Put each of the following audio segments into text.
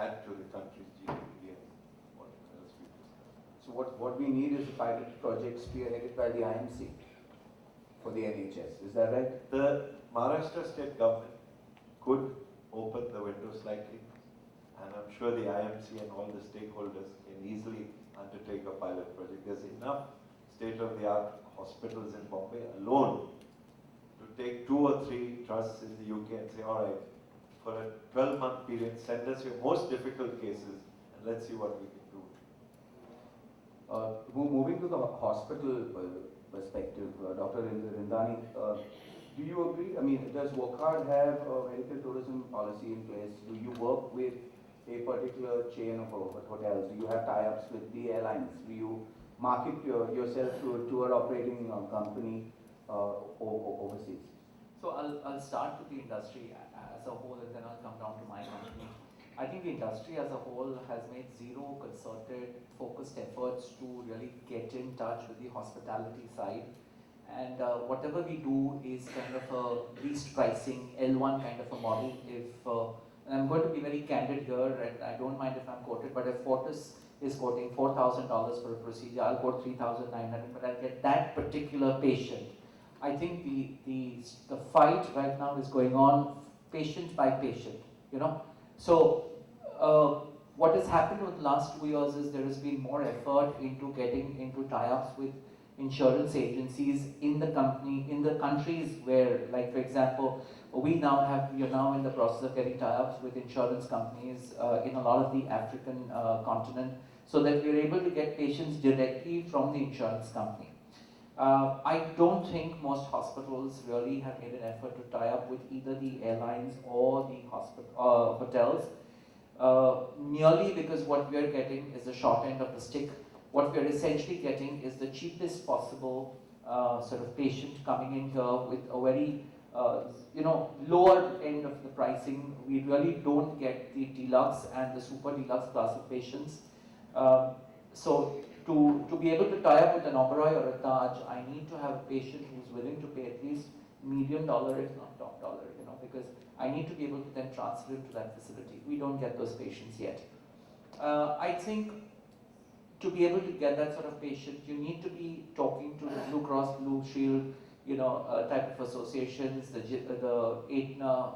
add to the country's GDP and what else we discussed. So what we need is a pilot project spearheaded by the IMC for the NHS. Is that right? The Maharashtra state government could open the window slightly, and I'm sure the IMC and all the stakeholders can easily undertake a pilot project. There's enough state-of-the-art hospitals in Bombay alone to take 2 or 3 trusts in the UK and say, all right, for a 12-month period, send us your most difficult cases and let's see what we can do. Moving to the hospital perspective, Dr. Rindani, do you agree? I mean, does Wockhardt have a medical tourism policy in place? Do you work with a particular chain of hotels? Do you have tie-ups with the airlines? Do you market yourself to a tour operating company overseas? So I'll start with the industry as a whole and then I'll come down to my company. I think the industry as a whole has made zero concerted, focused efforts to really get in touch with the hospitality side. And whatever we do is kind of a least pricing, L1 kind of a model. And I'm going to be very candid here, and I don't mind if I'm quoted, but if Fortis is quoting $4,000 for a procedure, I'll quote $3,900, but I'll get that particular patient. I think the fight right now is going on patient by patient, you know. So what has happened over the last 2 years is there has been more effort into getting into tie-ups with insurance agencies in the countries where, like for example, we are now in the process of getting tie-ups with insurance companies in a lot of the African continent, so that we're able to get patients directly from the insurance company. I don't think most hospitals really have made an effort to tie up with either the airlines or the hotels, merely because what we are getting is the short end of the stick. What we are essentially getting is the cheapest possible sort of patient coming in here with a very lower end of the pricing. We really don't get the deluxe and the super deluxe class of patients. So to be able to tie up with an Oberoi or a Taj, I need to have a patient who's willing to pay at least $1 million, if not top dollar, you know, because I need to be able to then transfer him to that facility. We don't get those patients yet. I think to be able to get that sort of patient, you need to be talking to the Blue Cross Blue Shield, type of associations, the Aetna,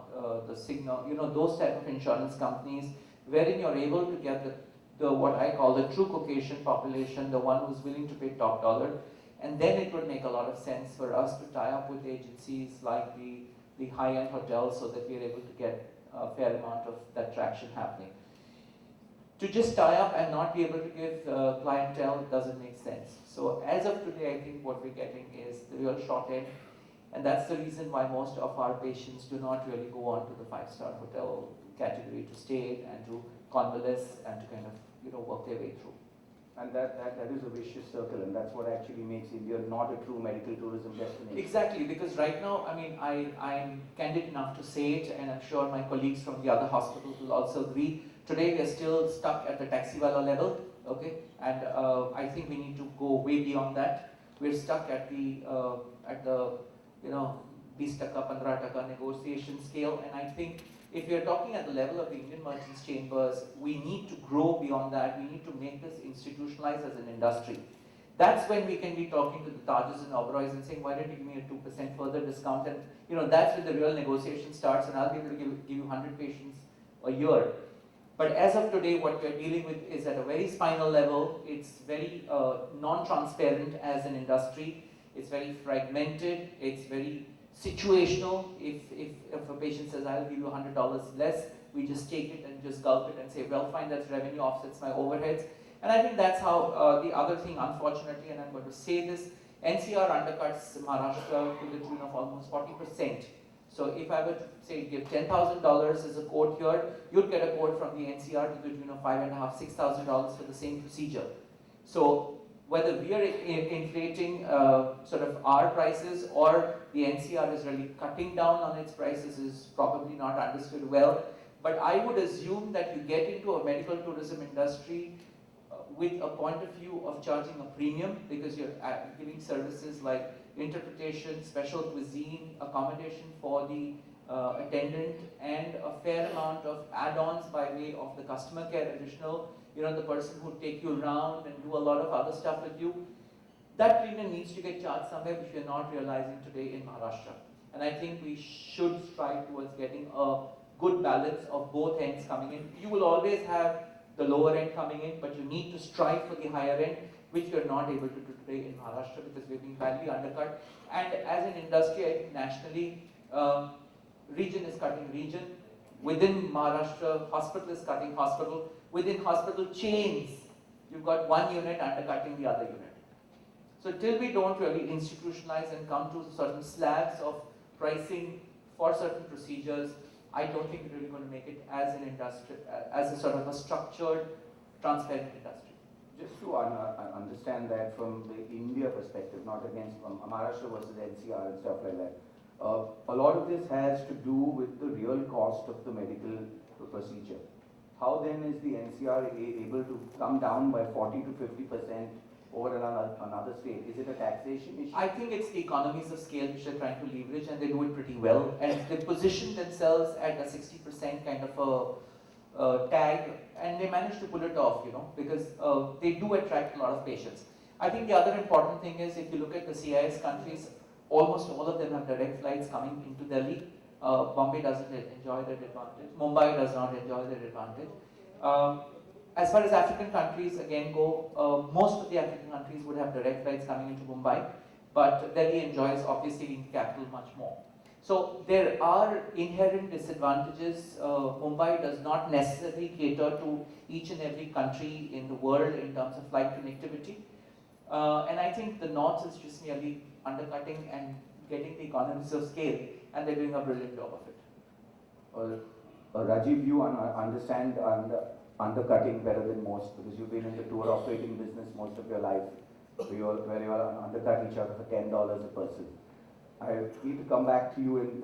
the Cigna, those type of insurance companies, wherein you're able to get the what I call the true Caucasian population, the one who's willing to pay top dollar, and then it would make a lot of sense for us to tie up with agencies like the high-end hotels so that we're able to get a fair amount of that traction happening. To just tie up and not be able to give clientele doesn't make sense. So as of today, I think what we're getting is the real short end, and that's the reason why most of our patients do not really go on to the 5-star hotel category to stay and to convalesce and to kind of work their way through. And that is a vicious circle, and that's what actually makes India not a true medical tourism destination. Exactly, because right now, I mean, I'm candid enough to say it, and I'm sure my colleagues from the other hospitals will also agree. Today, we are still stuck at the taxiwala level, okay? And I think we need to go way beyond that. We're stuck at the 20 taka, 15 taka negotiation scale, and I think if you're talking at the level of the Indian Merchants Chambers, we need to grow beyond that. We need to make this institutionalized as an industry. That's when we can be talking to the Tajas and Oberois and saying, why don't you give me a 2% further discount? And that's when the real negotiation starts, and I'll be able to give you 100 patients a year. But as of today, what we're dealing with is at a very spinal level. It's very non-transparent as an industry. It's very fragmented. It's very situational. If a patient says, I'll give you $100 less, we just take it and just gulp it and say, well, fine, that's revenue, offsets my overheads. And I think that's how the other thing, unfortunately, and I'm going to say this, NCR undercuts Maharashtra to the tune of almost 40%. So if I were to say give $10,000 as a quote here, you'd get a quote from the NCR to the tune of $5,500, $6,000 for the same procedure. So whether we are inflating sort of our prices or the NCR is really cutting down on its prices is probably not understood well. But I would assume that you get into a medical tourism industry with a point of view of charging a premium, because you're giving services like interpretation, special cuisine, accommodation for the attendant and a fair amount of add-ons by way of the customer care additional, the person who take you around and do a lot of other stuff with you, that premium needs to get charged somewhere, which we are not realizing today in Maharashtra. And I think we should strive towards getting a good balance of both ends coming in. You will always have the lower end coming in, but you need to strive for the higher end, which we are not able to do today in Maharashtra because we're being badly undercut. And as an industry, I think nationally, region is cutting region. Within Maharashtra, hospital is cutting hospital. Within hospital chains, you've got one unit undercutting the other unit. So till we don't really institutionalize and come to certain slabs of pricing for certain procedures, I don't think we're really going to make it as an industry, as a sort of a structured, transparent industry. Just to understand that from the India perspective, not against Maharashtra versus NCR and stuff like that, a lot of this has to do with the real cost of the medical procedure. How then is the NCR able to come down by 40 to 50% over another state? Is it a taxation issue? I think it's the economies of scale which they're trying to leverage, and they do it pretty well. And they position themselves at a 60% kind of a tag, and they manage to pull it off, because they do attract a lot of patients. I think the other important thing is, if you look at the CIS countries, almost all of them have direct flights coming into Delhi. Bombay doesn't enjoy that advantage. Mumbai does not enjoy that advantage. As far as African countries again go, most of the African countries would have direct flights coming into Mumbai, but Delhi enjoys obviously being the capital much more. So there are inherent disadvantages. Mumbai does not necessarily cater to each and every country in the world in terms of flight connectivity. And I think the North is just merely undercutting and getting the economies of scale, and they're doing a brilliant job of it. Rajiv, you understand undercutting better than most because you've been in the tour operating business most of your life, where you are undercut each other for $10 a person. I need to come back to you and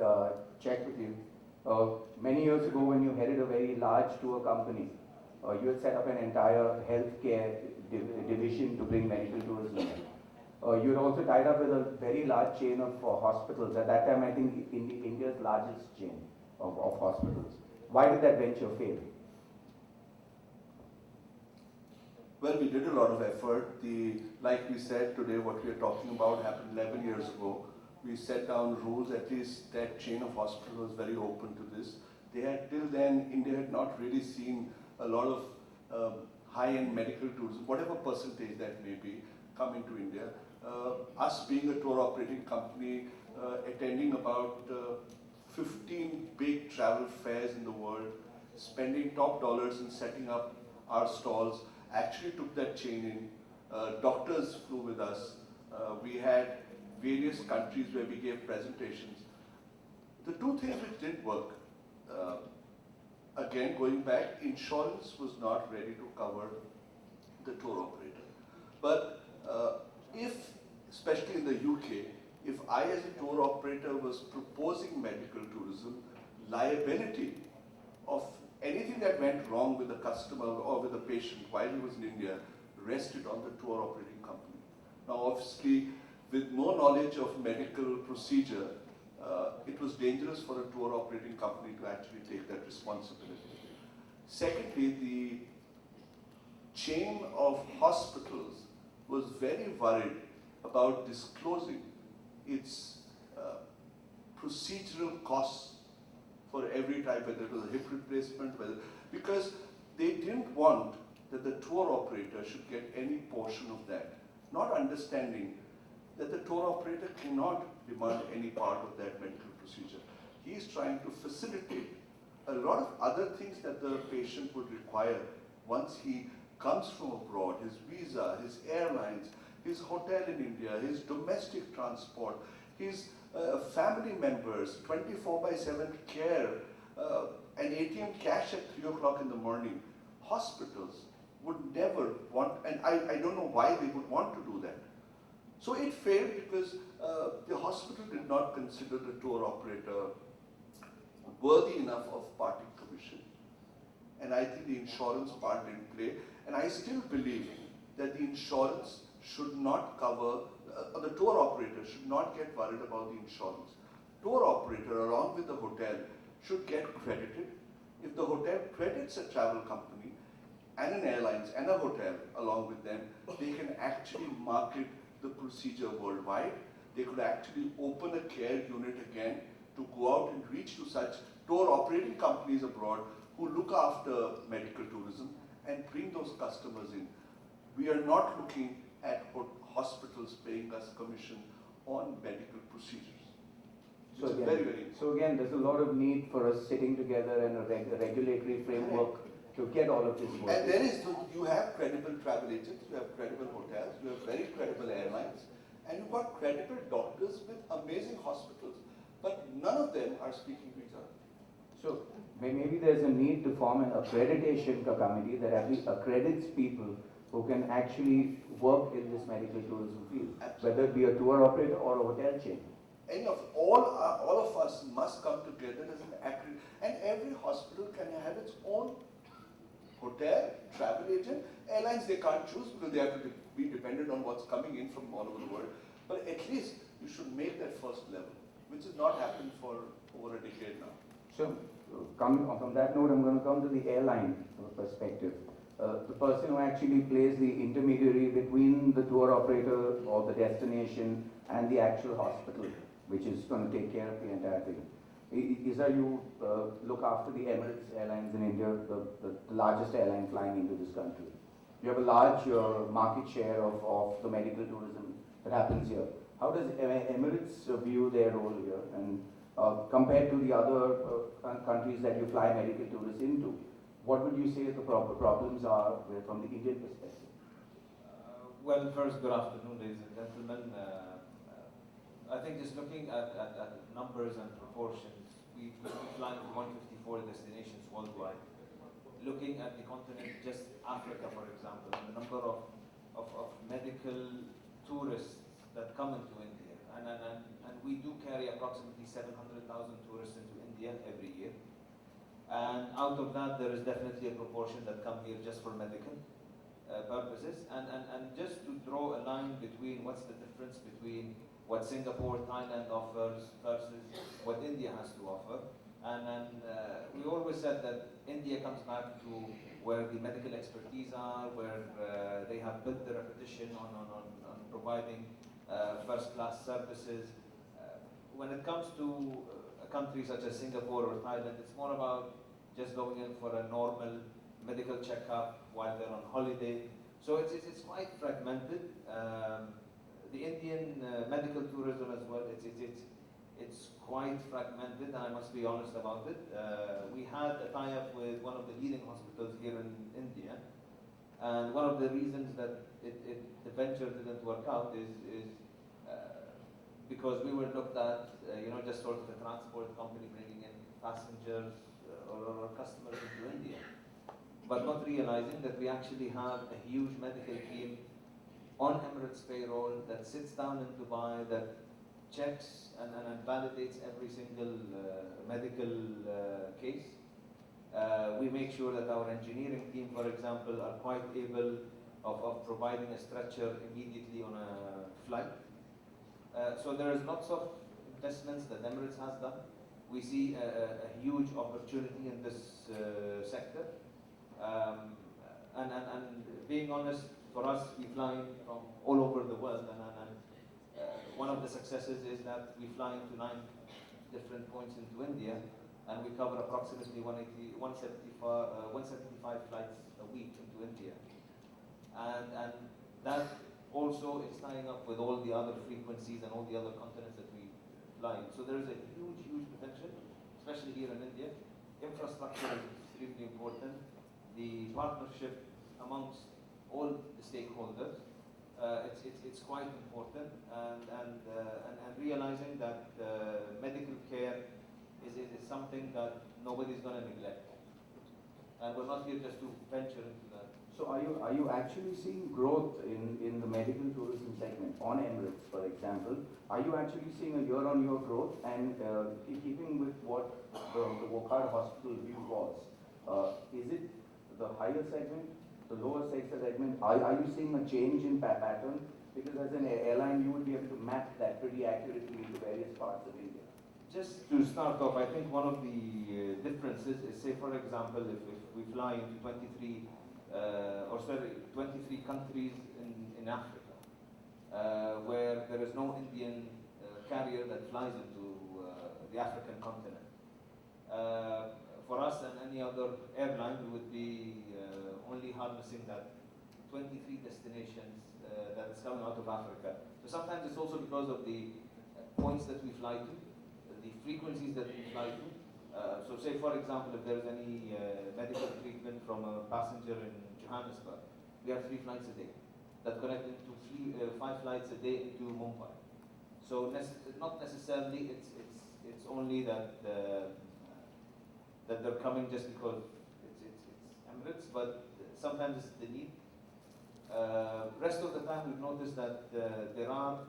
check with you. Many years ago, when you headed a very large tour company, you had set up an entire healthcare division to bring medical tourism in. You had also tied up with a very large chain of hospitals. At that time, I think India's largest chain of hospitals. Why did that venture fail? Well, we did a lot of effort. Like we said today, what we are talking about happened 11 years ago. We set down rules, at least that chain of hospitals was very open to this. They had, till then, India had not really seen a lot of high-end medical tourism, whatever percentage that may be, come into India. Us being a tour operating company, attending about 15 big travel fairs in the world, spending top dollars in setting up our stalls, actually took that chain in. Doctors flew with us. We had various countries where we gave presentations. The two things which did work, again going back, insurance was not ready to cover the tour operator. But if, especially in the UK, if I as a tour operator was proposing medical tourism, liability of anything that went wrong with the customer or with the patient while he was in India rested on the tour operating company. Now obviously, with no knowledge of medical procedure, it was dangerous for a tour operating company to actually take that responsibility. Secondly, the chain of hospitals was very worried about disclosing its procedural costs for every type, whether it was a hip replacement, because they didn't want that the tour operator should get any portion of that, not understanding that the tour operator cannot demand any part of that medical procedure. He is trying to facilitate a lot of other things that the patient would require once he comes from abroad, his visa, his airlines, his hotel in India, his domestic transport, his family members, 24/7 care, an ATM cash at 3 o'clock in the morning. Hospitals would never want, and I don't know why they would want to do that. So it failed because the hospital did not consider the tour operator worthy enough of parting commission. And I think the insurance part didn't play. And I still believe that the insurance should not cover, the tour operator should not get worried about the insurance. tour operator along with the hotel should get credited. If the hotel credits a travel company and an airlines and a hotel along with them, they can actually market the procedure worldwide. They could actually open a care unit again to go out and reach to such tour operating companies abroad who look after medical tourism and bring those customers in. We are not looking at hospitals paying us commission on medical procedures. So It's again, very, very important. so again, there's a lot of need for us sitting together and a regulatory framework to get all of this And working. there is, you have credible travel agents, you have credible hotels, you have very credible airlines, and you've got credible doctors with amazing hospitals, but none of them are speaking to each other. So maybe there's a need to form an accreditation committee that at least accredits people who can actually work in this medical tourism field, whether it be a tour operator or a hotel chain. All of us must come together as an accredit, and every hospital can have its own hotel, travel agent. Airlines they can't choose because they have to be dependent on what's coming in from all over the world. But at least you should make that first level, which has not happened for over a decade now. So, coming from that note, I'm going to come to the airline perspective. The person who actually plays the intermediary between the tour operator or the destination and the actual hospital, which is going to take care of the entire thing. Isa, you look after the Emirates Airlines in India, the largest airline flying into this country. You have a large market share of the medical tourism that happens here. How does Emirates view their role here, and compared to the other countries that you fly medical tourists into? What would you say the problems are from the Indian perspective? Well, first, good afternoon, ladies and gentlemen. I think just looking at numbers and proportions, we fly to 154 destinations worldwide. Looking at the continent, just Africa, for example, and the number of medical tourists that come into India, and we do carry approximately 700,000 tourists into India every year. And out of that, there is definitely a proportion that come here just for medical purposes. And just to draw a line between what's the difference between what Singapore, Thailand offers versus what India has to offer. And we always said that India comes back to where the medical expertise are, where they have built the reputation on providing first-class services. When it comes to a country such as Singapore or Thailand, it's more about just going in for a normal medical checkup while they're on holiday. So it's quite fragmented. The Indian medical tourism as well, it's quite fragmented, and I must be honest about it. We had a tie-up with one of the leading hospitals here in India, and one of the reasons that the venture didn't work out is because we were looked at, just sort of a transport company bringing in passengers or customers into India, but not realizing that we actually have a huge medical team on Emirates payroll that sits down in Dubai, that checks and validates every single medical case. We make sure that our engineering team, for example, are quite able of providing a stretcher immediately on a flight. So there is lots of investments that Emirates has done. We see a huge opportunity in this sector. And being honest, for us, we fly from all over the world, and one of the successes is that we fly into 9 different points into India, and we cover approximately 175 flights a week into India. And that also is tying up with all the other frequencies and all the other continents that we fly in. So there is a huge, huge potential, especially here in India. Infrastructure is extremely important. The partnership amongst all the stakeholders, it's quite important, and realizing that medical care is something that nobody's going to neglect, and we're not here just to venture into that. So are you actually seeing growth in the medical tourism segment on Emirates, for example? Are you actually seeing a year-on-year growth? And keeping with what the Wokhad Hospital view was, is it the higher segment, the lower segment? Are you seeing a change in pattern? Because as an airline, you would be able to map that pretty accurately into various parts of India. Just to start off, I think one of the differences is, say, for example, if we fly into 23 countries in Africa, where there is no Indian carrier that flies into the African continent. For us and any other airline, we would be only harnessing that 23 destinations that is coming out of Africa. So sometimes it's also because of the points that we fly to, the frequencies that we fly to. So say, for example, if there is any medical treatment from a passenger in Johannesburg, we have 3 flights a day that connect into 5 flights a day into Mumbai. So not necessarily it's only that that they're coming just because it's Emirates, but sometimes it's the need. Rest of the time, we've noticed that there are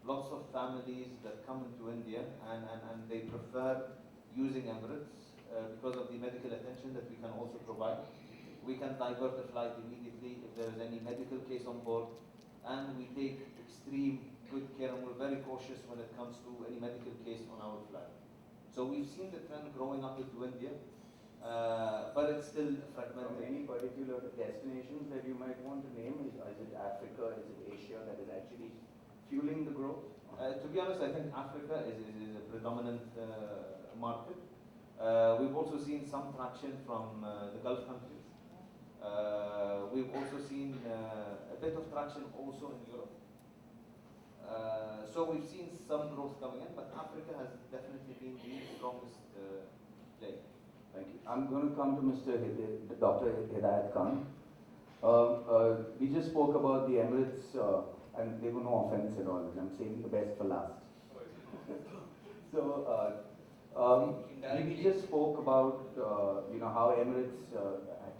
lots of families that come into India and they prefer using Emirates because of the medical attention that we can also provide. We can divert the flight immediately if there is any medical case on board, and we take extreme good care, and we're very cautious when it comes to any medical case on our flight. So we've seen the trend growing up into India, but it's still fragmented. Any particular destinations that you might want to name? Is it Africa? Is it Asia that is actually fueling the growth? To be honest, I think Africa is a predominant market. We've also seen some traction from the Gulf countries. We've also seen a bit of traction also in Europe. So we've seen some growth coming in, but Africa has definitely been the strongest player. Thank you. I'm going to come to Dr. Hidayat Khan. We just spoke about the Emirates, and there were no offense at all. I'm saving the best for last. So, we just spoke about how Emirates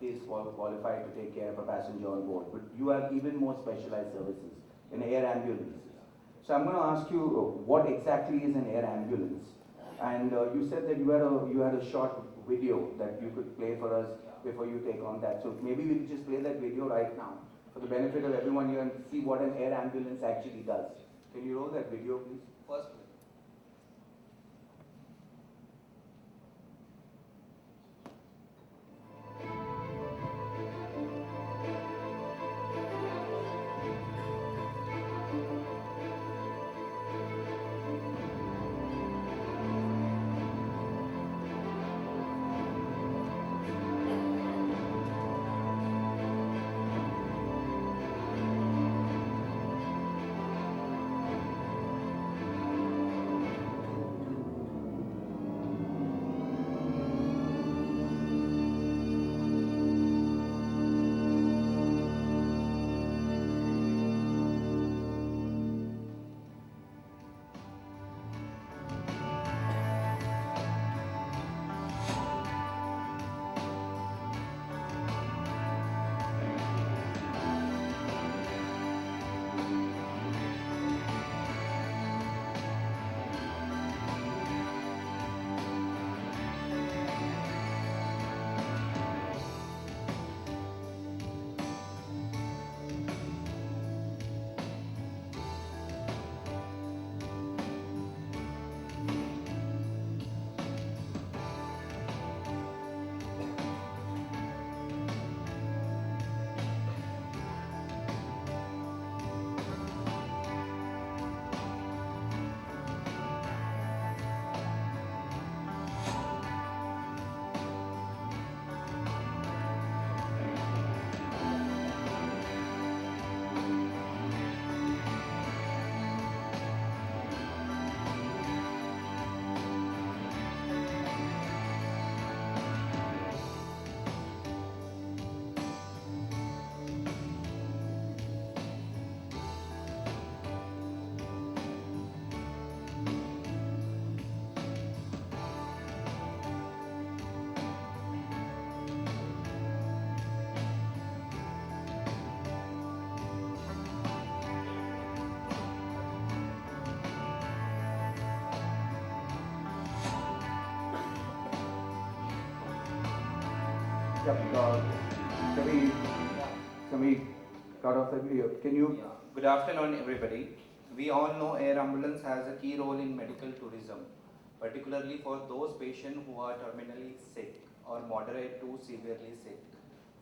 is qualified to take care of a passenger on board, but you have even more specialized services in air ambulances. So I'm going to ask you what exactly is an air ambulance, and you said that you had a short video that you could play for us before you take on that. So maybe we could just play that video right now for the benefit of everyone here and see what an air ambulance actually does. Can you roll that video, please? First, Can we cut off the video? Can you? Good afternoon, everybody. We all know air ambulance has a key role in medical tourism. particularly for those patients who are terminally sick or moderate to severely sick.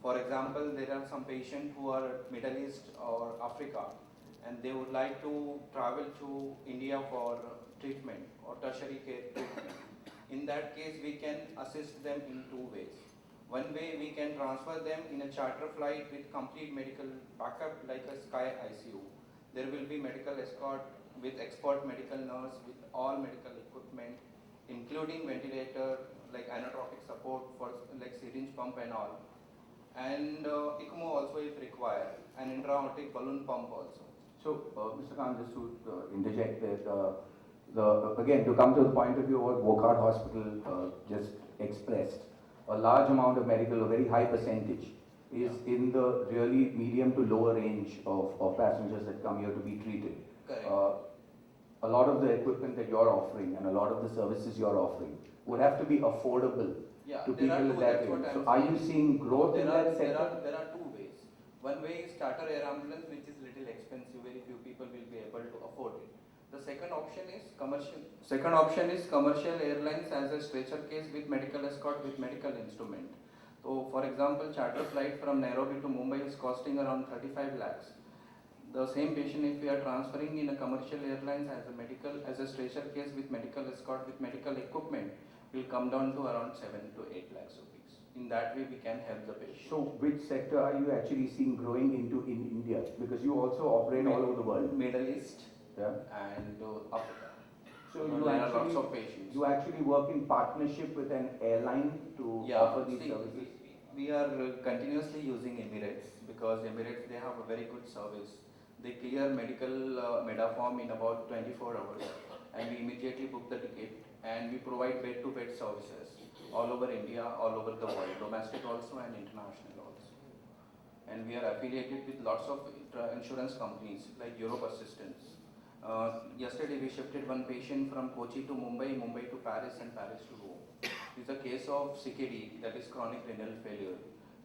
For example, there are some patients who are Middle East or Africa, and they would like to travel to India for treatment or tertiary care treatment. In that case, we can assist them in two ways. One way, we can transfer them in a charter flight with complete medical backup like a Sky ICU. There will be medical escort with expert medical nurse with all medical equipment, including ventilator, like inotropic support for like syringe pump and all. And ECMO also if required, and intra-aortic balloon pump also. So, Mr. Khan, just to interject that, again, to come to the point of view what Wokhart Hospital just expressed, a large amount of medical, a very high percentage, is in the really medium to lower range of passengers that come here to be treated. Correct. A lot of the equipment that you're offering and a lot of the services you're offering would have to be affordable Yeah, to there are people two, in that that's what range. I'm So, are you saying. seeing growth in that sector? There are two ways. One way is charter air ambulance, which is little expensive, very few people will be able to afford it. The second option is commercial. Second option is commercial airlines as a stretcher case with medical escort with medical instrument. So, for example, charter flight from Nairobi to Mumbai is costing around 35 lakhs. The same patient, if we are transferring in a commercial airlines as a stretcher case with medical escort with medical equipment, will come down to around 7 to 8 lakhs rupees. In that way, we can help the patient. So, which sector are you actually seeing growing into in India? Because you also operate all over the world. Middle East Yeah. and Africa. So there are lots of patients. you actually work in partnership with an airline to offer these see, services? we are continuously using Emirates because Emirates, they have a very good service. They clear medical Medaform in about 24 hours, and we immediately book the ticket, and we provide bed-to-bed services all over India, all over the world, domestic also and international also. And we are affiliated with lots of insurance companies like Europe Assistance. Yesterday we shifted one patient from Kochi to Mumbai, Mumbai to Paris, and Paris to Rome. It's a case of CKD, that is chronic renal failure.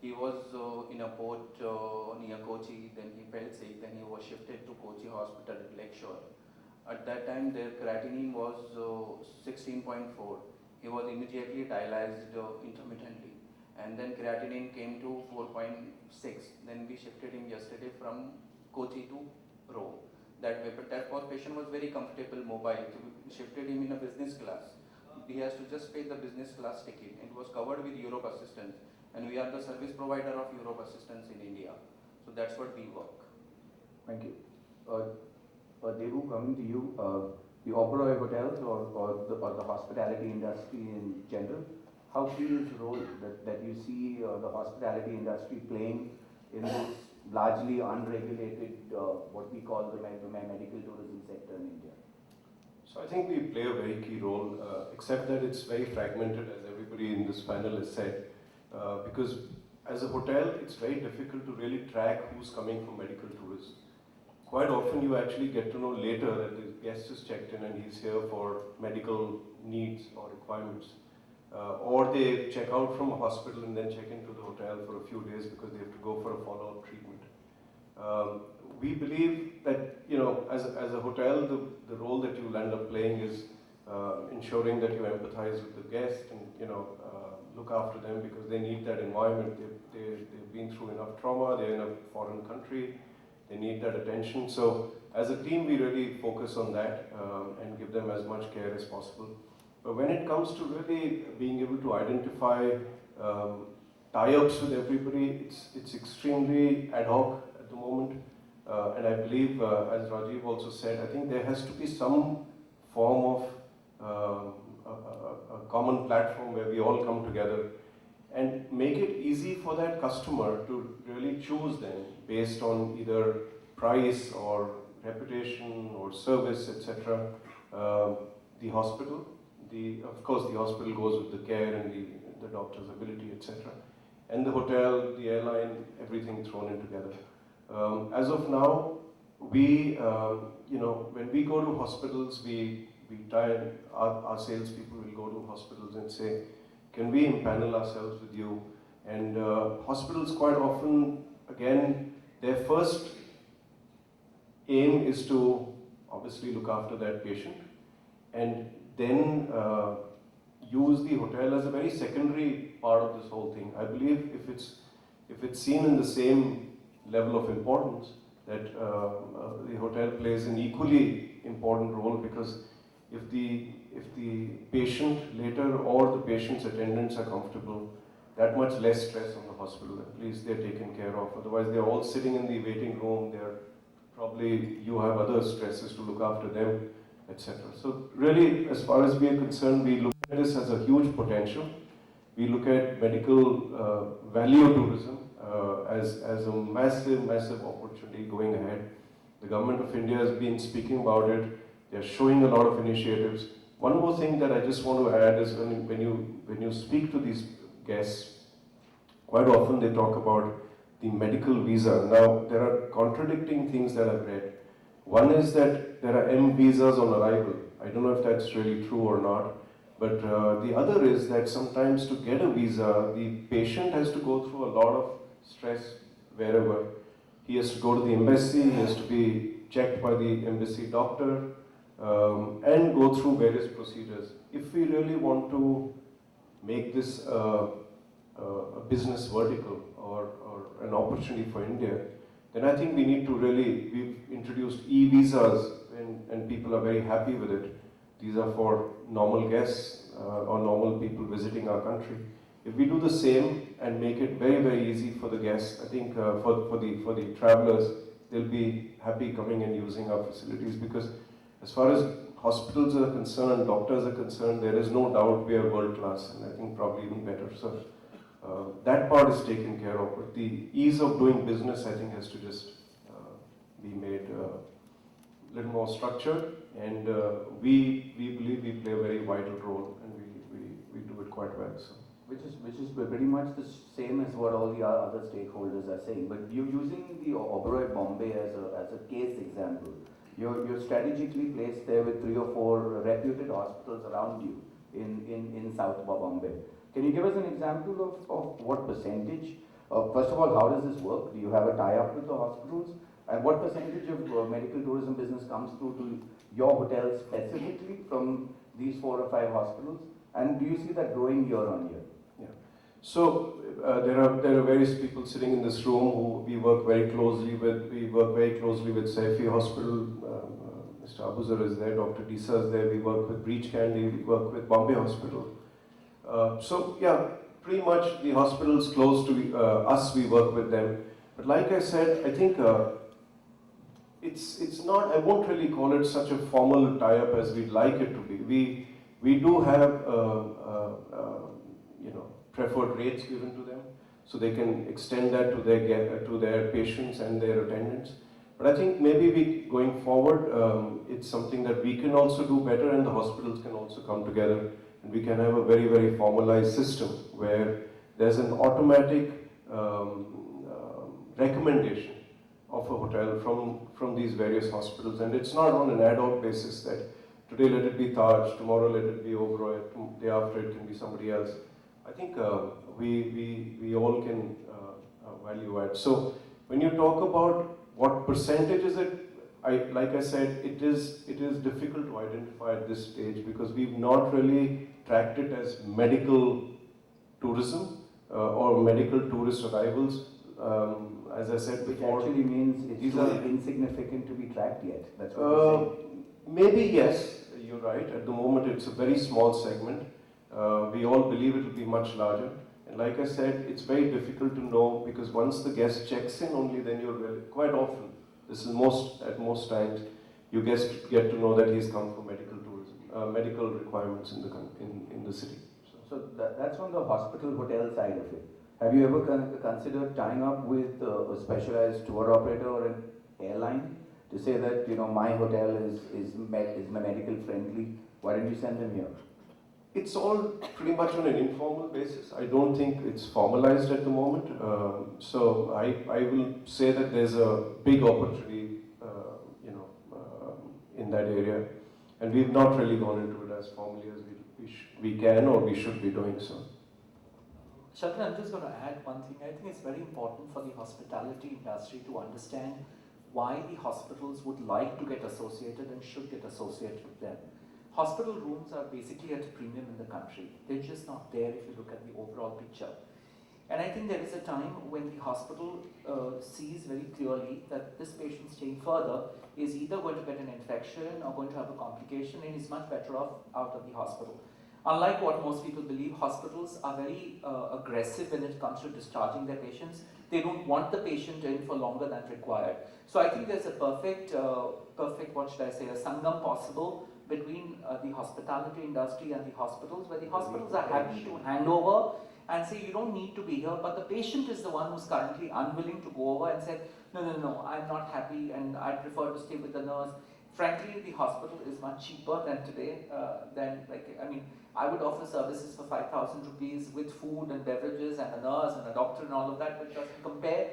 He was in a port near Kochi, then he felt sick, then he was shifted to Kochi Hospital at Lakeshore. At that time, their creatinine was 16.4. He was immediately dialyzed intermittently, and then creatinine came to 4.6. Then we shifted him yesterday from Kochi to Rome. That patient was very comfortable, mobile. So we shifted him in a business class. He has to just pay the business class ticket. It was covered with Europe Assistance, and we are the service provider of Europe Assistance in India. So that's what we work. Thank you. Devu, coming to you, the Oberoi Hotels or the hospitality industry in general, how key is the role that you see the hospitality industry playing in this largely unregulated, what we call the medical tourism sector in India? So I think we play a very key role, except that it's very fragmented, as everybody in this panel has said, because as a hotel, it's very difficult to really track who's coming for medical tourism. Quite often you actually get to know later that the guest is checked in and he's here for medical needs or requirements. Or they check out from a hospital and then check into the hotel for a few days because they have to go for a follow-up treatment. We believe that, you know, as a hotel, the role that you'll end up playing is ensuring that you empathize with the guest and, you know, look after them because they need that environment. They've been through enough trauma, they're in a foreign country, they need that attention. So as a team, we really focus on that and give them as much care as possible. But when it comes to really being able to identify tie-ups with everybody, it's extremely ad hoc at the moment. And I believe, as Rajiv also said, I think there has to be some form of a common platform where we all come together and make it easy for that customer to really choose them based on either price or reputation or service, etc. The hospital, of course the hospital goes with the care and the doctor's ability, etc. And the hotel, the airline, everything thrown in together. As of now, we, you know, when we go to hospitals, we try and our salespeople will go to hospitals and say, can we empanel ourselves with you? And hospitals quite often, again, their first aim is to obviously look after that patient. And then use the hotel as a very secondary part of this whole thing. I believe if it's seen in the same level of importance, that the hotel plays an equally important role, because if the patient later or the patient's attendants are comfortable, that much less stress on the hospital. At least they're taken care of. Otherwise, they're all sitting in the waiting room. They're probably, you have other stresses to look after them, etc. So really, as far as we are concerned, we look at this as a huge potential. We look at medical value tourism as a massive opportunity going ahead. The government of India has been speaking about it. They're showing a lot of initiatives. One more thing that I just want to add is when you speak to these guests, quite often they talk about the medical visa. Now, there are contradicting things that I've read. One is that there are M visas on arrival. I don't know if that's really true or not. But the other is that sometimes to get a visa, the patient has to go through a lot of stress wherever. He has to go to the embassy, he has to be checked by the embassy doctor, and go through various procedures. If we really want to make this a business vertical or an opportunity for India, then I think we need to really, we've introduced e-visas and people are very happy with it. These are for normal guests or normal people visiting our country. If we do the same and make it very easy for the guests, I think for the travelers, they'll be happy coming and using our facilities, because as far as hospitals are concerned, doctors are concerned, there is no doubt we are world class, and I think probably even better. So that part is taken care of, but the ease of doing business, I think, has to just be made a little more structured, and we believe we play a very vital role, and we do it quite well. So. Which is pretty much the same as what all the other stakeholders are saying. But you using the Oberoi Bombay as a case example, you're strategically placed there with 3 or 4 reputed hospitals around you in South Bombay. Can you give us an example of what percentage? First of all, how does this work? Do you have a tie-up with the hospitals? And what percentage of medical tourism business comes through to your hotel specifically from these 4 or 5 hospitals? And do you see that growing year on year? Yeah. So there are various people sitting in this room who we work very closely with. We work very closely with Saifi Hospital. Mr. Abuzar is there. Dr. Disa is there. We work with Breach Candy. We work with Bombay Hospital. So yeah, pretty much the hospitals close to us, we work with them. But like I said, I think it's not. I won't really call it such a formal tie-up as we'd like it to be. We do have preferred rates given to them, so they can extend that to their patients and their attendants. But I think maybe going forward, it's something that we can also do better, and the hospitals can also come together, and we can have a very formalized system where there's an automatic recommendation of a hotel from these various hospitals, and it's not on an ad hoc basis that today let it be Taj, tomorrow let it be Oberoi, day after it can be somebody else. I think we all can value add. So when you talk about what percentage is it, like I said, it is difficult to identify at this stage, because we've not really tracked it as medical tourism or medical tourist arrivals. As I said before, which actually means it's insignificant to be tracked yet. That's what you're saying. Maybe yes, you're right. At the moment, it's a very small segment. We all believe it will be much larger. And like I said, it's very difficult to know, because once the guest checks in, only then you're really, quite often, this is at most times, you get to know that he's come for medical tourism, medical requirements in the city. So that's on the hospital hotel side of it. Have you ever considered tying up with a specialized tour operator or an airline to say that, my hotel is medical friendly? Why don't you send them here? It's all pretty much on an informal basis. I don't think it's formalized at the moment. So I will say that there's a big opportunity, in that area, and we've not really gone into it as formally as we can or we should be doing so. Shakil, I'm just going to add one thing. I think it's very important for the hospitality industry to understand why the hospitals would like to get associated and should get associated with them. Hospital rooms are basically at a premium in the country. They're just not there if you look at the overall picture. And I think there is a time when the hospital sees very clearly that this patient staying further is either going to get an infection or going to have a complication and is much better off out of the hospital. Unlike what most people believe, hospitals are very aggressive when it comes to discharging their patients. They don't want the patient in for longer than required. So I think there's a perfect, what should I say, a sangam possible between the hospitality industry and the hospitals, where the hospitals are happy to hand over and say, you don't need to be here, but the patient is the one who's currently unwilling to go over and say, no, I'm not happy and I prefer to stay with the nurse. Frankly, the hospital is much cheaper than today, I would offer services for 5,000 rupees with food and beverages and a nurse and a doctor and all of that, which doesn't compare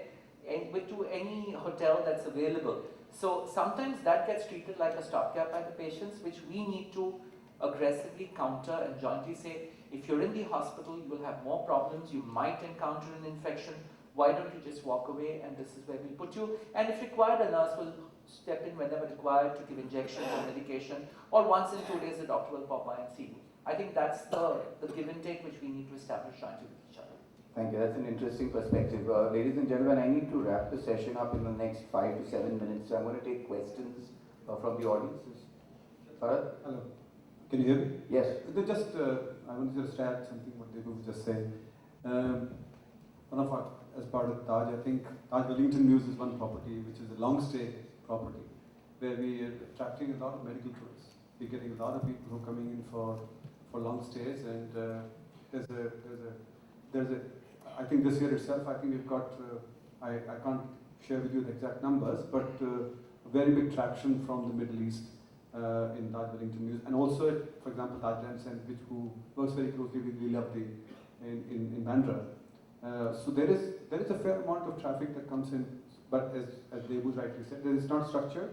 to any hotel that's available. So sometimes that gets treated like a stopgap by the patients, which we need to aggressively counter and jointly say, if you're in the hospital, you will have more problems, you might encounter an infection, why don't you just walk away, and this is where we'll put you. And if required, a nurse will step in whenever required to give injections or medication, or once in 2 days, the doctor will pop by and see you. I think that's the give and take which we need to establish jointly with each other. Thank you. That's an interesting perspective. Ladies and gentlemen, I need to wrap the session up in the next 5 to 7 minutes. So I'm going to take questions from the audiences. Farad? Hello. Can you hear me? Yes. I want to just add something what Debu was just saying. One of our, as part of Taj, I think Taj Wellington Mews is one property which is a long stay property where we are attracting a lot of medical tourists. We're getting a lot of people who are coming in for long stays, and I think this year itself, I think we've got, I can't share with you the exact numbers, but very big traction from the Middle East in Taj Wellington Mews, and also, for example, Taj Ramsand, who works very closely with Leelabdi in Bandra. So there is a fair amount of traffic that comes in, but as Debu rightly said, there is not structure.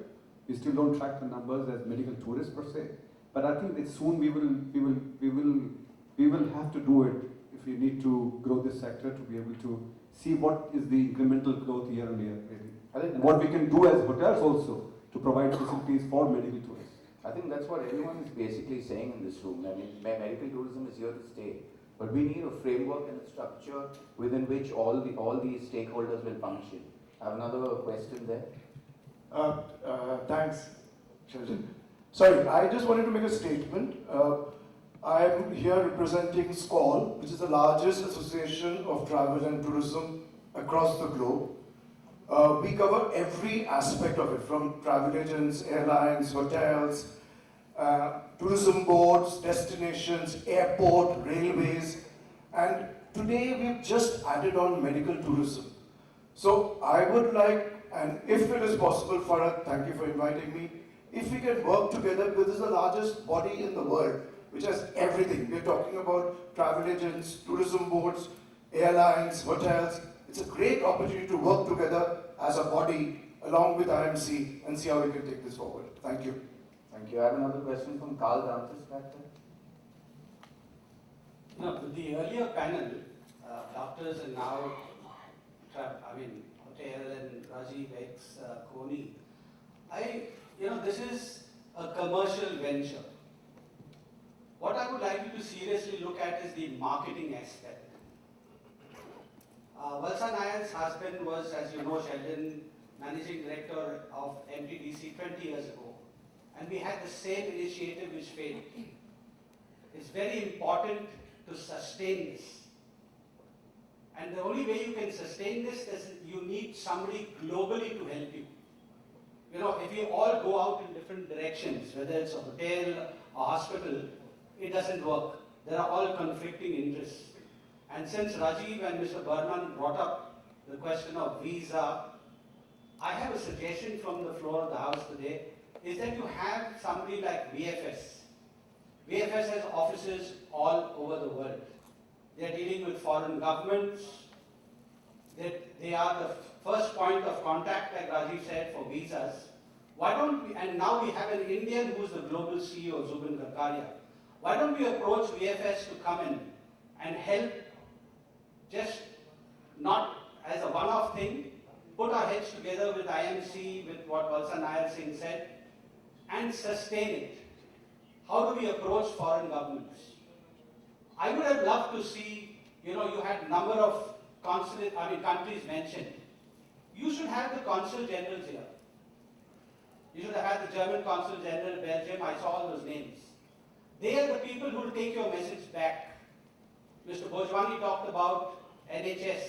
We still don't track the numbers as medical tourists per se, but I think that soon we will have to do it if we need to grow this sector to be able to see what is the incremental growth year on year, maybe. And what we can do as hotels also to provide facilities for medical tourists. I think that's what everyone is basically saying in this room. I mean, medical tourism is here to stay, but we need a framework and a structure within which all the stakeholders will function. I have another question there. Thanks, Sheldon. Sorry, I just wanted to make a statement. I am here representing SCOL, which is the largest association of travel and tourism across the globe. We cover every aspect of it, from travel agents, airlines, hotels, tourism boards, destinations, airport, railways, and today we've just added on medical tourism. So I would like, and if it is possible, Farad, thank you for inviting me, if we can work together, because this is the largest body in the world, which has everything. We're talking about travel agents, tourism boards, airlines, hotels. It's a great opportunity to work together as a body along with IMC and see how we can take this forward. Thank you. Thank you. I have another question from Carl Dantas back there. No, the earlier panel, doctors and now, Hotel and Rajiv X, Koni, this is a commercial venture. What I would like you to seriously look at is the marketing aspect. Valsa Nayar's husband was, as you know, Sheldon, managing director of MTDC 20 years ago. And we had the same initiative which failed. It's very important to sustain this. And the only way you can sustain this is you need somebody globally to help you. If you all go out in different directions, whether it's a hotel or hospital, it doesn't work. There are all conflicting interests. And since Rajiv and Mr. Burman brought up the question of visa, I have a suggestion from the floor of the House today, is that you have somebody like VFS. VFS has offices all over the world. They are dealing with foreign governments. They are the first point of contact, like Rajiv said, for visas. Why don't we, and now we have an Indian who's the global CEO, Zubin Kakaria. Why don't we approach VFS to come in and help, just not as a one-off thing, put our heads together with IMC, with what Valsa Nayar Singh said, and sustain it. how do we approach foreign governments? I would have loved to see, you had number of countries mentioned. You should have the consul generals here. You should have had the German consul general, Belgium, I saw all those names. They are the people who will take your message back. Mr. Bhojwani talked about NHS.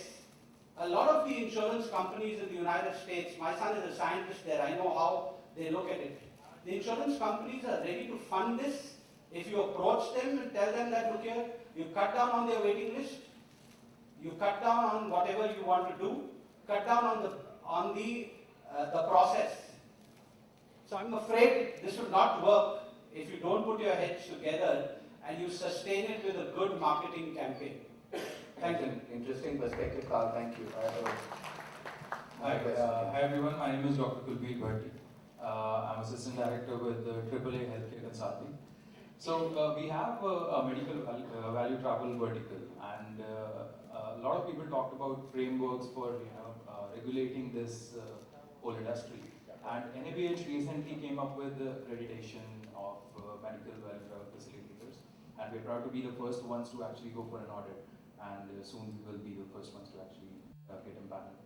A lot of the insurance companies in the United States, my son is a scientist there, I know how they look at it. The insurance companies are ready to fund this. If you approach them and tell them that, look here, you cut down on their waiting list, you cut down on whatever you want to do, cut down on the process. So I'm afraid this will not work if you don't put your heads together and you sustain it with a good marketing campaign. Thank you. Interesting perspective, Carl. Thank you. Hi everyone, my name is Dr. Kulveer Bharti. I'm Assistant Director with AAA Healthcare Consulting. So we have a medical value travel vertical, and a lot of people talked about frameworks for regulating this whole industry. And NABH recently came up with the accreditation of medical value travel facilitators, and we're proud to be the first ones to actually go for an audit, and soon we will be the first ones to actually get empaneled.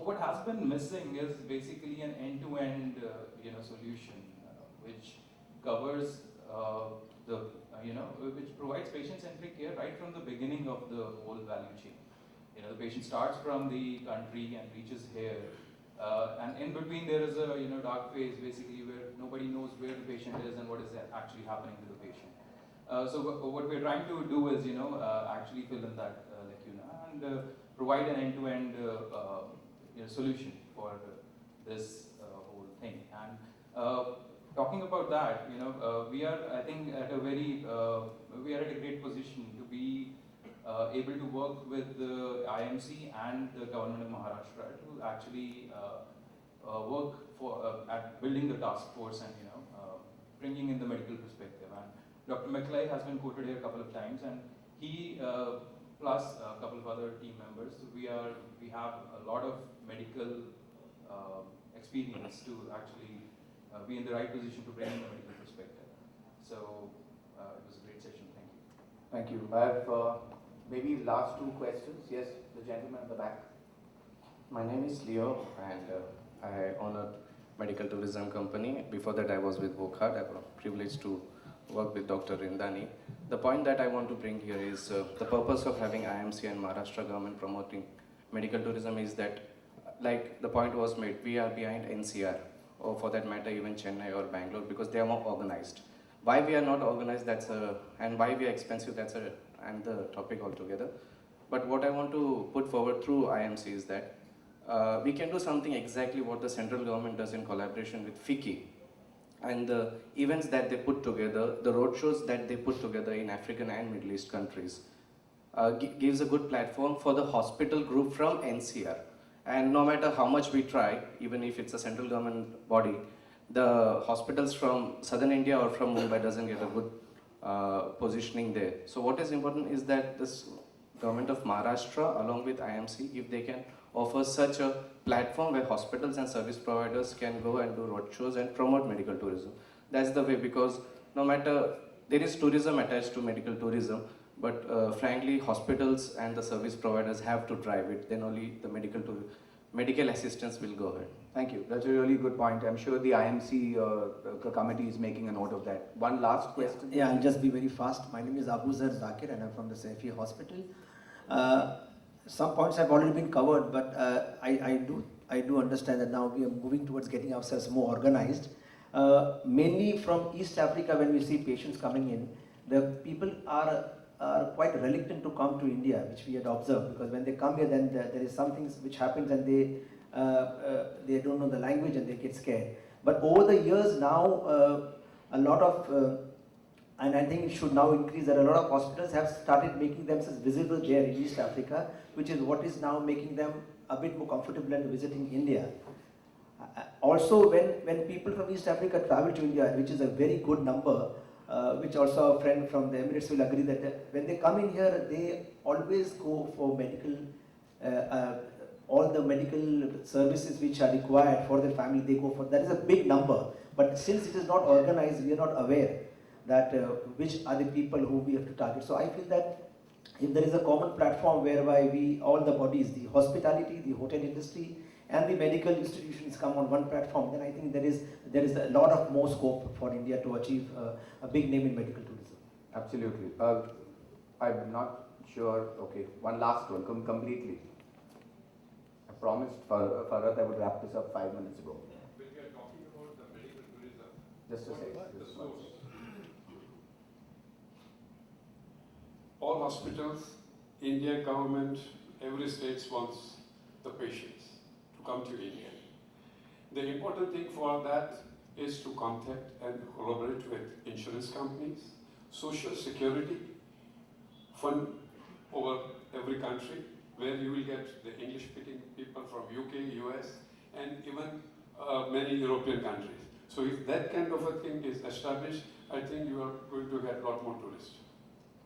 What has been missing is basically an end-to-end solution which covers which provides patient-centric care right from the beginning of the whole value chain. The patient starts from the country and reaches here, and in between there is a dark phase basically where nobody knows where the patient is and what is actually happening to the patient. So what we're trying to do is actually fill in that lacuna and provide an end-to-end solution for this whole thing. And talking about that, we are, I think, at a great position to be able to work with the IMC and the government of Maharashtra to actually work at building the task force and bringing in the medical perspective. And Dr. Conclave has been quoted here a couple of times, and he plus a couple of other team members, we have a lot of medical experience to actually be in the right position to bring in the medical perspective. So it was a great session. Thank you. Thank you. I have maybe last two questions. Yes, the gentleman at the back. My name is Leo, and I own a medical tourism company. Before that, I was with Wokhad. I was privileged to work with Dr. Rindani. The point that I want to bring here is the purpose of having IMC and Maharashtra government promoting medical tourism is that, like the point was made, we are behind NCR, or for that matter even Chennai or Bangalore, because they are more organized. Why we are not organized, and why we are expensive, that's the topic altogether. But what I want to put forward through IMC is that we can do something exactly what the central government does in collaboration with FICCI, and the events that they put together, the roadshows that they put together in African and Middle East countries, gives a good platform for the hospital group from NCR. And no matter how much we try, even if it's a central government body, the hospitals from southern India or from Mumbai doesn't get a good positioning there. So what is important is that this government of Maharashtra along with IMC, if they can offer such a platform where hospitals and service providers can go and do roadshows and promote medical tourism. That's the way, because no matter, there is tourism attached to medical tourism, but frankly, hospitals and the service providers have to drive it, then only the medical assistance will go ahead. Thank you. That's a really good point. I'm sure the IMC committee is making a note of that. One last question. Yeah, I'll just be very fast. My name is Abuzar Zakir and I'm from the Saifi Hospital. Some points have already been covered, but I do understand that now we are moving towards getting ourselves more organized. Mainly from East Africa, when we see patients coming in, the people are quite reluctant to come to India, which we had observed, because when they come here, then there is something which happens and they don't know the language and they get scared. But over the years now, a lot of, and I think it should now increase, that a lot of hospitals have started making themselves visible there in East Africa, which is what is now making them a bit more comfortable in visiting India. Also, when people from East Africa travel to India, which is a very good number, which also a friend from the Emirates will agree that when they come in here, they always go for medical, all the medical services which are required for their family, they go for. That is a big number. But since it is not organized, we are not aware that which are the people who we have to target. So I feel that if there is a common platform whereby we, all the bodies, the hospitality, the hotel industry, and the medical institutions come on one platform, then I think there is a lot of more scope for India to achieve a big name in medical tourism. Absolutely. I'm not sure. Okay, one last one, completely. I promised Farad I would wrap this up 5 minutes ago. When we are talking about the medical tourism, Just a what second. is the source? All hospitals, Indian government, every state wants the patients to come to India. The important thing for that is to contact and collaborate with insurance companies, social security fund over every country, where you will get the English-speaking people from UK, US, and even many European countries. So if that kind of a thing is established, I think you are going to get a lot more tourists.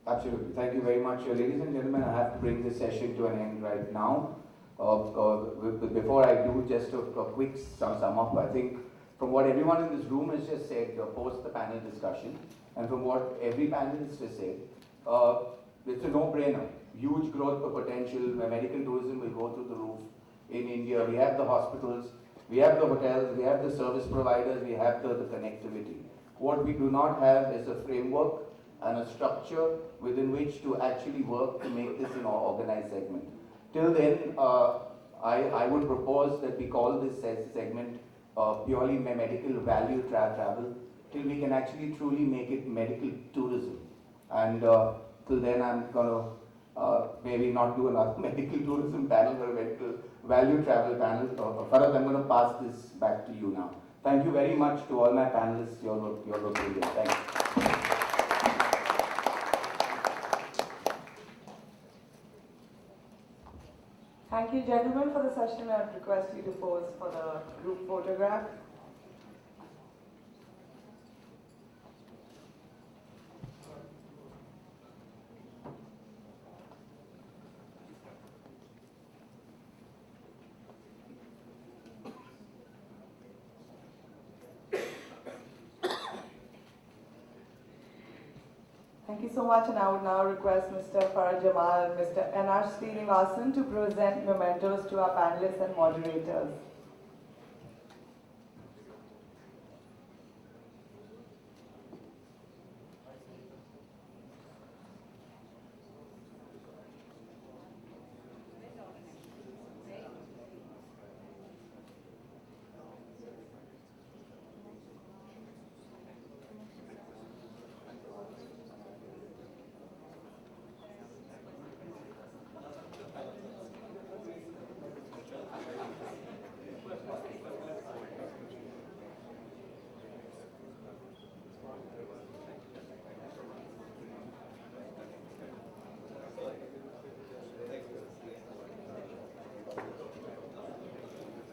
Absolutely. Thank you very much. Ladies and gentlemen, I have to bring this session to an end right now. Before I do, just a quick sum up. I think from what everyone in this room has just said, post the panel discussion, and from what every panelist has said, it's a no-brainer. Huge growth potential. Medical tourism will go through the roof in India. We have the hospitals, we have the hotels, we have the service providers, we have the connectivity. What we do not have is a framework and a structure within which to actually work to make this an organized segment. Till then, I would propose that we call this segment purely medical value travel, till we can actually truly make it medical tourism. And till then, I'm going to maybe not do another medical tourism panel, but a medical value travel panel. Farad, I'm going to pass this back to you now. Thank you very much to all my panelists. You're brilliant. Thank you. Thank you, gentlemen, for the session. I would request you to pose for the group photograph. Thank you so much, and I would now request Mr. Faraj Jamal and Mr. N.R. Srinivasan to present mementos to our panelists and moderators.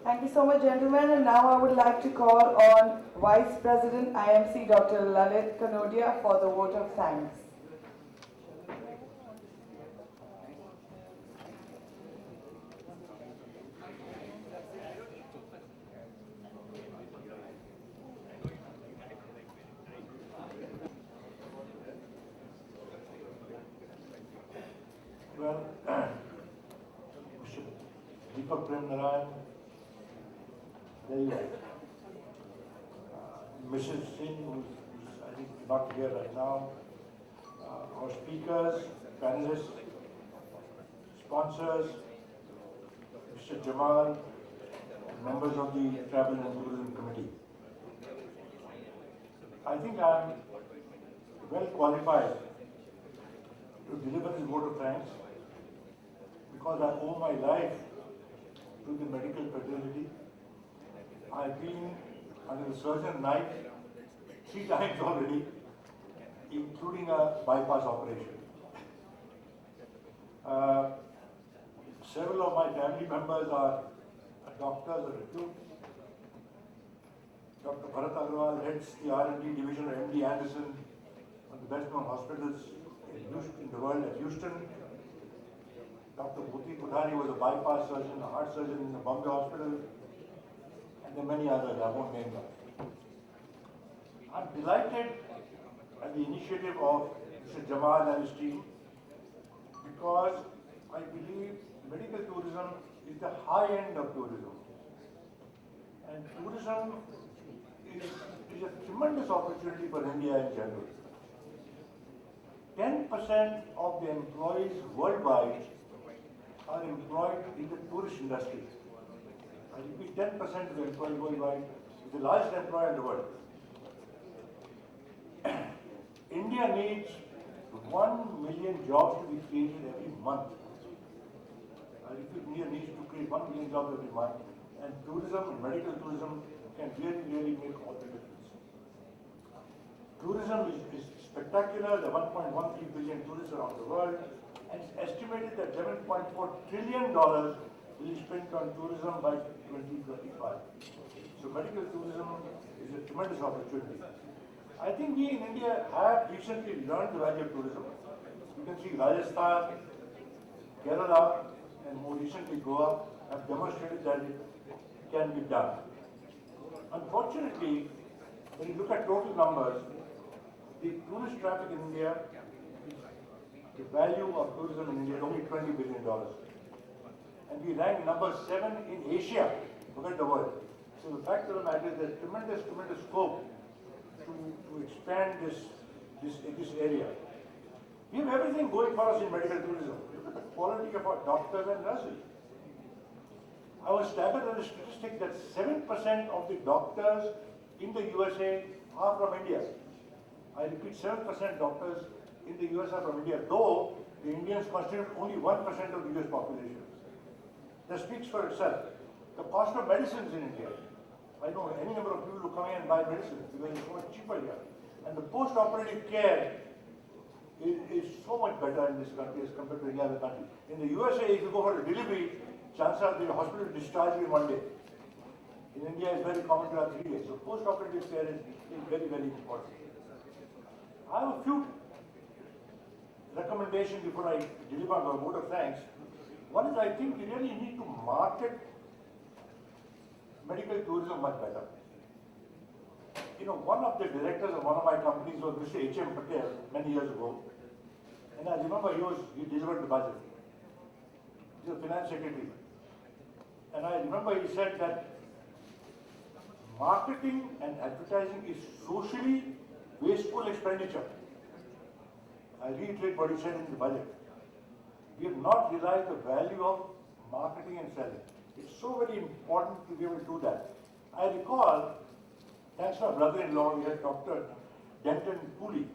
Thank you so much, gentlemen. And now I would like to call on Vice President IMC, Dr. Lalit Kanodia, for the vote of thanks. Well, Deepak Prem Narayan, there you go. Mrs. Singh, who's I think not here right now, our speakers, panelists, sponsors, Mr. Jamal, members of the Travel and Tourism Committee. I think I'm well qualified to deliver this vote of thanks because I owe my life to the medical fraternity. I've been under the surgeon knife 3 times already, including a bypass operation. Several of my family members are doctors or repute. Dr. Bharat Agrawal heads the R&D division of MD Anderson, one of the best known hospitals in the world at Houston. Dr. Bhuti Kudhari was a bypass surgeon, a heart surgeon in the Bombay hospital, and there are many others, I won't name them. I'm delighted at the initiative of Mr. Jamal and his team because I believe medical tourism is the high end of tourism. And tourism is a tremendous opportunity for India in general. 10% of the employees worldwide are employed in the tourist industry. I repeat, 10% of the employees worldwide is the largest employer in the world. India needs 1 million jobs to be created every month. I repeat, India needs to create 1 million jobs every month, and tourism and medical tourism can really make all the difference. Tourism is spectacular. There are 1.13 billion tourists around the world, and it's estimated that $7.4 trillion will be spent on tourism by 2025. So medical tourism is a tremendous opportunity. I think we in India have recently learned the value of tourism. You can see Rajasthan, Kerala, and more recently Goa have demonstrated that it can be done. Unfortunately, when you look at total numbers, the tourist traffic in India, the value of tourism in India is only $20 billion. And we rank number 7 in Asia, forget the world. So the fact of the matter is there's tremendous scope to expand this area. We have everything going for us in medical tourism. Look at the quality of our doctors and nurses. I was staggered at the statistic that 7% of the doctors in the USA are from India. I repeat, 7% doctors in the US are from India, though the Indians constitute only 1% of the US population. That speaks for itself. The cost of medicines in India. I know any number of people who come here and buy medicine because it's so much cheaper here. And the post-operative care is so much better in this country as compared to any other country. In the USA, if you go for a delivery, chances are the hospital will discharge you in 1 day. In India, it's very common to have 3 days. So post-operative care is very important. I have a few recommendations before I deliver my vote of thanks. One is I think we really need to market medical tourism much better. You know, one of the directors of one of my companies was Mr. H.M. Patel many years ago. And I remember he delivered the budget. He was finance secretary. And I remember he said that marketing and advertising is socially wasteful expenditure. I reiterate what he said in the budget. We have not realized the value of marketing and selling. It's so very important to be able to do that. I recall, thanks to my brother-in-law, we had Dr. Denton Cooley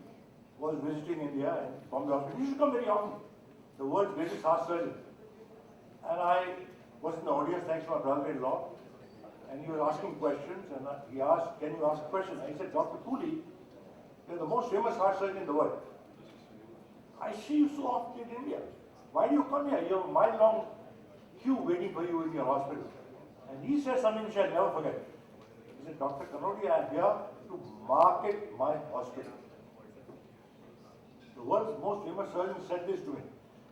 was visiting India and Bombay Hospital. He used to come very often, the world's greatest heart surgeon. And I was in the audience, thanks to my brother-in-law, and he was asking questions, and he asked, can you ask questions? I said, Dr. Cooley, you're the most famous heart surgeon in the world. I see you so often in India. Why do you come here? You have a mile-long queue waiting for you in your hospital. And he said something which I'll never forget. He said, Dr. Kanodia, I'm here to market my hospital. The world's most famous surgeon said this to me.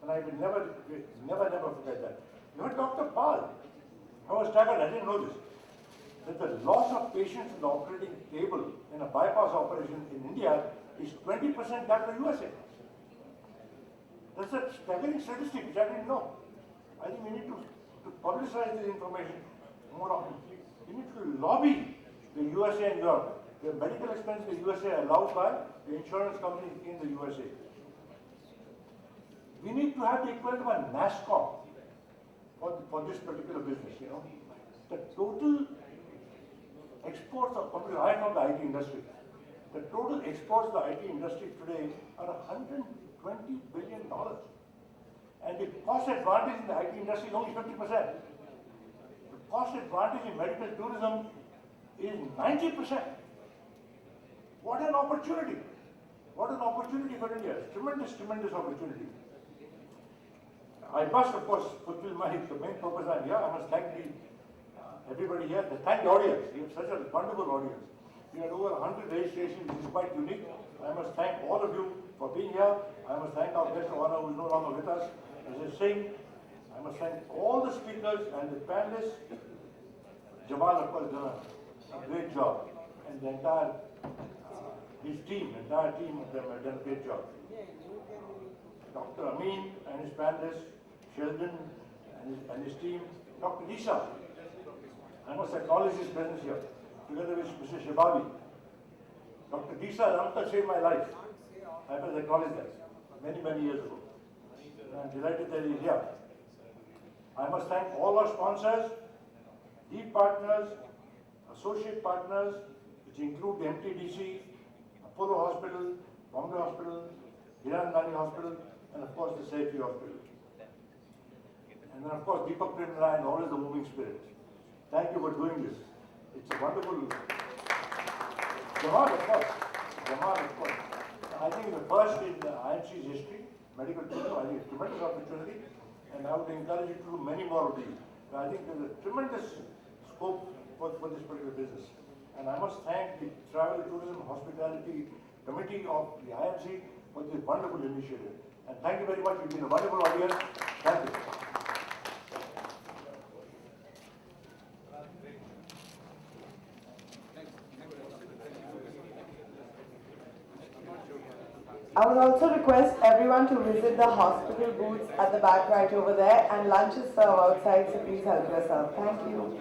And I will never forget that. You heard Dr. Pal. I was staggered, I didn't know this. That the loss of patients in the operating table in a bypass operation in India is 20% that of the USA. That's a staggering statistic which I didn't know. I think we need to publicize this information more often. We need to lobby the USA and Europe. The medical expenses in the USA are allowed by the insurance companies in the USA. We need to have the equivalent of a NASCOM for this particular business, you know. The total exports of companies, I am from the IT industry. The total exports of the IT industry today are $120 billion. And the cost advantage in the IT industry is only 50%. The cost advantage in medical tourism is 90%. What an opportunity. What an opportunity for India. Tremendous opportunity. I must, of course, fulfill the main purpose I'm here. I must thank everybody here. Thank the audience. We have such a wonderful audience. We had over 100 registrations, which is quite unique. I must thank all of you for being here. I must thank our guest of honor who is no longer with us, Mr. Singh. I must thank all the speakers and the panelists. Jamal, of course, done a great job. And the entire his team, entire team of them have done a great job. Dr. Amin and his panelists, Sheldon and his team, Dr. Lisa, I must acknowledge his presence here, together with Mr. Shababi. Dr. Lisa Ramta saved my life. I must acknowledge that many, many years ago. And I'm delighted that he's here. I must thank all our sponsors, lead partners, associate partners, which include the MTDC, Apollo Hospital, Bombay Hospital, Hirandani Hospital, and of course the Safety Hospital. And then of course Deepak Premla and always the moving spirit. Thank you for doing this. It's a wonderful, Jamal of course, I think the first in the IMC's history, medical tourism, I think it's a tremendous opportunity, and I would encourage you to do many more of these. I think there's a tremendous scope for this particular business. And I must thank the Travel, Tourism, Hospitality Committee of the IMC for this wonderful initiative. And thank you very much. You've been a wonderful audience. Thank you. I would also request everyone to visit the hospital booths at the back right over there, and lunch is served outside, so please help yourself. Thank you.